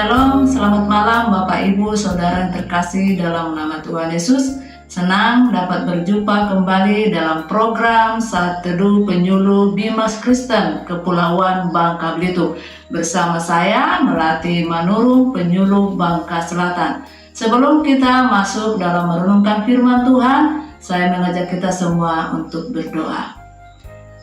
Shalom, selamat malam Bapak Ibu Saudara yang terkasih dalam nama Tuhan Yesus. Senang dapat berjumpa kembali dalam program Saat Teduh Penyuluh Bimas Kristen Kepulauan Bangka Belitung. Bersama saya Melati Manurung, Penyuluh Bangka Selatan. Sebelum kita masuk dalam merenungkan firman Tuhan, saya mengajak kita semua untuk berdoa.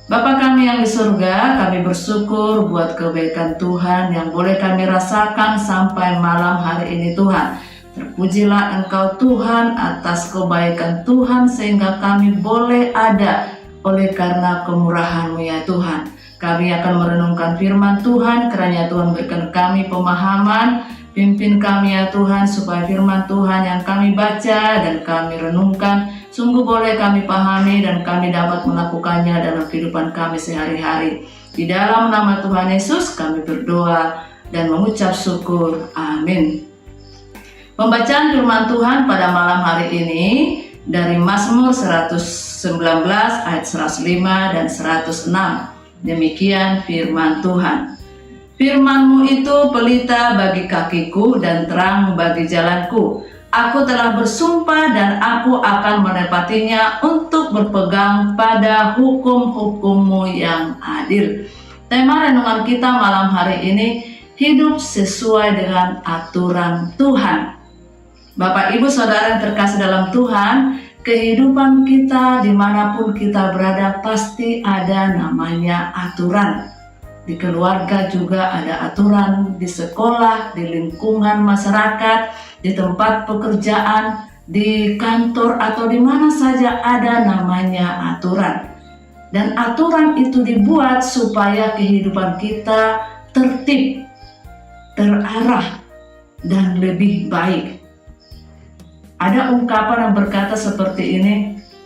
Bapa kami yang di surga, kami bersyukur buat kebaikan Tuhan yang boleh kami rasakan sampai malam hari ini Tuhan. Terpujilah Engkau Tuhan atas kebaikan Tuhan sehingga kami boleh ada oleh karena kemurahan-Mu ya Tuhan. Kami akan merenungkan firman Tuhan, kiranya Tuhan berikan kami pemahaman, pimpin kami ya Tuhan supaya firman Tuhan yang kami baca dan kami renungkan sungguh boleh kami pahami dan kami dapat melakukannya dalam kehidupan kami sehari-hari. Di dalam nama Tuhan Yesus kami berdoa dan mengucap syukur. Amin. Pembacaan firman Tuhan pada malam hari ini dari Mazmur 119 ayat 105 dan 106. Demikian firman Tuhan. Firman-Mu itu pelita bagi kakiku dan terang bagi jalanku. Aku telah bersumpah dan aku akan menepatinya untuk berpegang pada hukum-hukum-Mu yang adil. Tema renungan kita malam hari ini, hidup sesuai dengan aturan Tuhan. Bapak Ibu Saudara yang terkasih dalam Tuhan, kehidupan kita dimanapun kita berada pasti ada namanya aturan. Di keluarga juga ada aturan, di sekolah, di lingkungan masyarakat, di tempat pekerjaan, di kantor atau di mana saja ada namanya aturan. Dan aturan itu dibuat supaya kehidupan kita tertib, terarah, dan lebih baik. Ada ungkapan yang berkata seperti ini,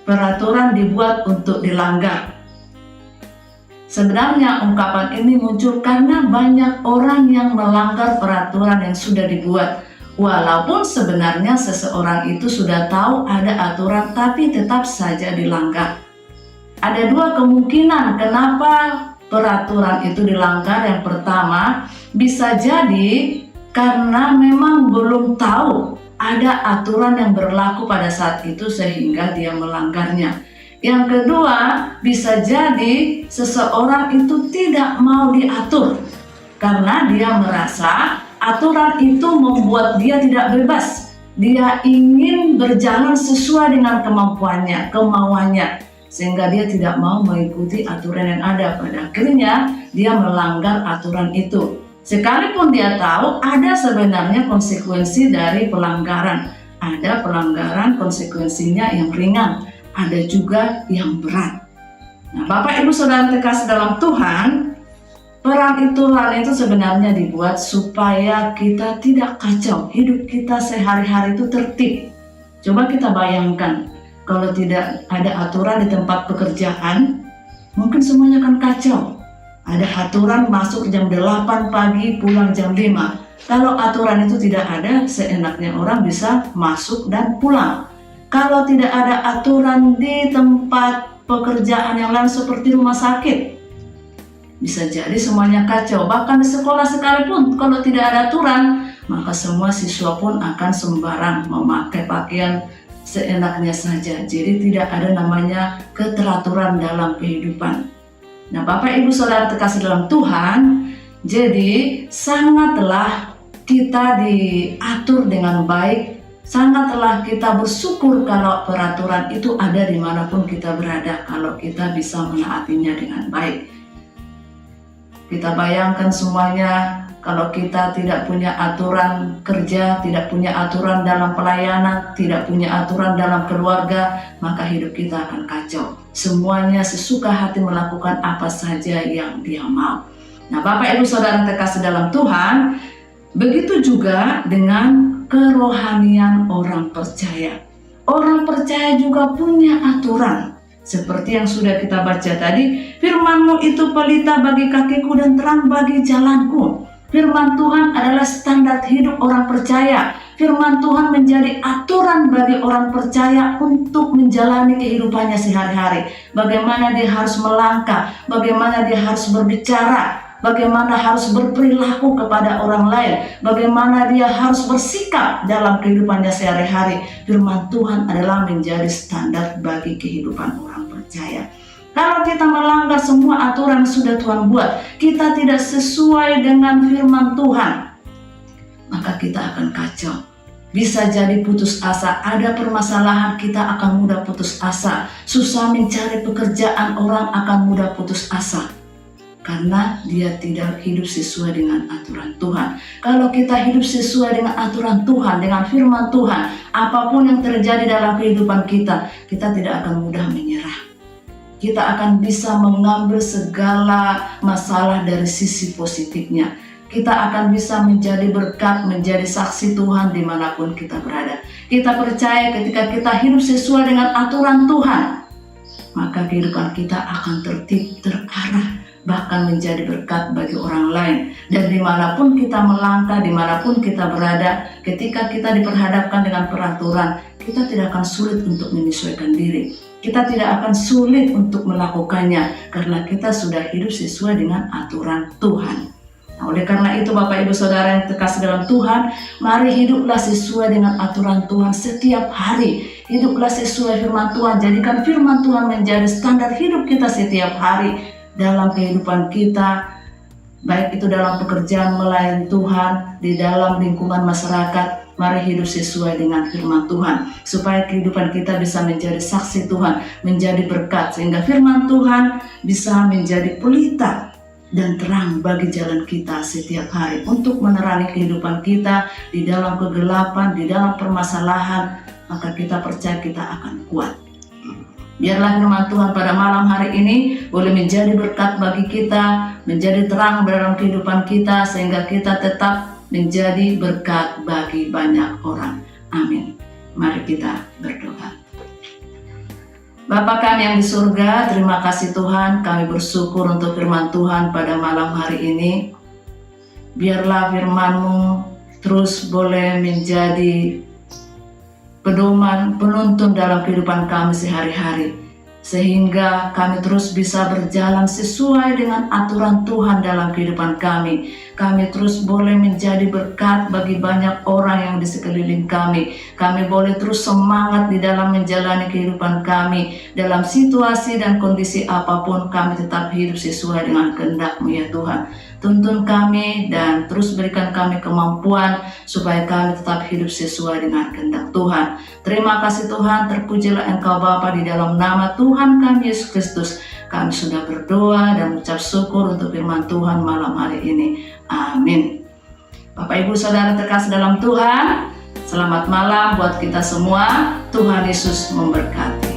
peraturan dibuat untuk dilanggar. Sebenarnya ungkapan ini muncul karena banyak orang yang melanggar peraturan yang sudah dibuat. Walaupun sebenarnya seseorang itu sudah tahu ada aturan tapi tetap saja dilanggar. Ada dua kemungkinan kenapa peraturan itu dilanggar. Yang pertama, bisa jadi karena memang belum tahu ada aturan yang berlaku pada saat itu sehingga dia melanggarnya. Yang kedua, bisa jadi seseorang itu tidak mau diatur karena dia merasa aturan itu membuat dia tidak bebas. Dia ingin berjalan sesuai dengan kemampuannya, kemauannya, sehingga dia tidak mau mengikuti aturan yang ada. Pada akhirnya dia melanggar aturan itu. Sekalipun dia tahu ada sebenarnya konsekuensi dari pelanggaran. Ada pelanggaran konsekuensinya yang ringan, ada juga yang berat. Nah, Bapak Ibu Saudara terkasih dalam Tuhan, peraturan itu sebenarnya dibuat supaya kita tidak kacau, hidup kita sehari-hari itu tertib. Coba kita bayangkan, kalau tidak ada aturan di tempat pekerjaan, mungkin semuanya akan kacau. Ada aturan masuk jam 8 pagi, pulang jam 5. Kalau aturan itu tidak ada, seenaknya orang bisa masuk dan pulang. Kalau tidak ada aturan di tempat pekerjaan yang lain seperti rumah sakit, bisa jadi semuanya kacau. Bahkan di sekolah sekalipun, kalau tidak ada aturan, maka semua siswa pun akan sembarang memakai pakaian seenaknya saja. Jadi tidak ada namanya keteraturan dalam kehidupan. Nah, Bapak Ibu Saudara terkasih dalam Tuhan, jadi sangatlah kita diatur dengan baik. Sangatlah kita bersyukur kalau peraturan itu ada dimanapun kita berada, kalau kita bisa menaatinya dengan baik. Kita bayangkan semuanya, kalau kita tidak punya aturan kerja, tidak punya aturan dalam pelayanan, tidak punya aturan dalam keluarga, maka hidup kita akan kacau. Semuanya sesuka hati melakukan apa saja yang dia mau. Nah, Bapak Ibu Saudara terkasih dalam Tuhan, begitu juga dengan kerohanian orang percaya. Orang percaya juga punya aturan. Seperti yang sudah kita baca tadi, firman-Mu itu pelita bagi kakiku dan terang bagi jalanku. Firman Tuhan adalah standar hidup orang percaya. Firman Tuhan menjadi aturan bagi orang percaya untuk menjalani kehidupannya sehari-hari. Bagaimana dia harus melangkah, bagaimana dia harus berbicara, bagaimana harus berperilaku kepada orang lain, bagaimana dia harus bersikap dalam kehidupannya sehari-hari. Firman Tuhan adalah menjadi standar bagi kehidupan orang percaya. Kalau kita melanggar semua aturan yang sudah Tuhan buat, kita tidak sesuai dengan firman Tuhan, maka kita akan kacau. Bisa jadi putus asa, ada permasalahan kita akan mudah putus asa. Susah mencari pekerjaan, orang akan mudah putus asa. Karena dia tidak hidup sesuai dengan aturan Tuhan. Kalau kita hidup sesuai dengan aturan Tuhan, dengan firman Tuhan, apapun yang terjadi dalam kehidupan kita, kita tidak akan mudah menyerah. Kita akan bisa mengambil segala masalah dari sisi positifnya. Kita akan bisa menjadi berkat, menjadi saksi Tuhan dimanapun kita berada. Kita percaya ketika kita hidup sesuai dengan aturan Tuhan, maka kehidupan kita akan tertib, terarah, bahkan menjadi berkat bagi orang lain. Dan dimanapun kita melangkah, dimanapun kita berada, ketika kita diperhadapkan dengan peraturan, kita tidak akan sulit untuk menyesuaikan diri. Kita tidak akan sulit untuk melakukannya karena kita sudah hidup sesuai dengan aturan Tuhan. Nah, oleh karena itu Bapak Ibu Saudara yang terkasih dalam Tuhan, mari hiduplah sesuai dengan aturan Tuhan setiap hari. Hiduplah sesuai firman Tuhan, jadikan firman Tuhan menjadi standar hidup kita setiap hari dalam kehidupan kita, baik itu dalam pekerjaan melayani Tuhan, di dalam lingkungan masyarakat. Mari hidup sesuai dengan firman Tuhan, supaya kehidupan kita bisa menjadi saksi Tuhan, menjadi berkat, sehingga firman Tuhan bisa menjadi pelita dan terang bagi jalan kita setiap hari, untuk menerangi kehidupan kita di dalam kegelapan, di dalam permasalahan. Maka kita percaya kita akan kuat. Biarlah firman Tuhan pada malam hari ini boleh menjadi berkat bagi kita, menjadi terang dalam kehidupan kita, sehingga kita tetap menjadi berkat bagi banyak orang. Amin. Mari kita berdoa. Bapa kami yang di surga, terima kasih Tuhan, kami bersyukur untuk firman Tuhan pada malam hari ini. Biarlah firman-Mu terus boleh menjadi pedoman, penuntun dalam kehidupan kami sehari-hari, sehingga kami terus bisa berjalan sesuai dengan aturan Tuhan dalam kehidupan kami. Kami terus boleh menjadi berkat bagi banyak orang yang di sekeliling kami. Kami boleh terus semangat di dalam menjalani kehidupan kami. Dalam situasi dan kondisi apapun, kami tetap hidup sesuai dengan kehendak-Mu ya Tuhan. Tuntun kami dan terus berikan kami kemampuan supaya kami tetap hidup sesuai dengan kehendak Tuhan. Terima kasih Tuhan, terpujilah Engkau Bapa, di dalam nama Tuhan kami Yesus Kristus. Kami sudah berdoa dan mengucap syukur untuk firman Tuhan malam hari ini. Amin. Bapak Ibu Saudara terkasih dalam Tuhan, selamat malam buat kita semua. Tuhan Yesus memberkati.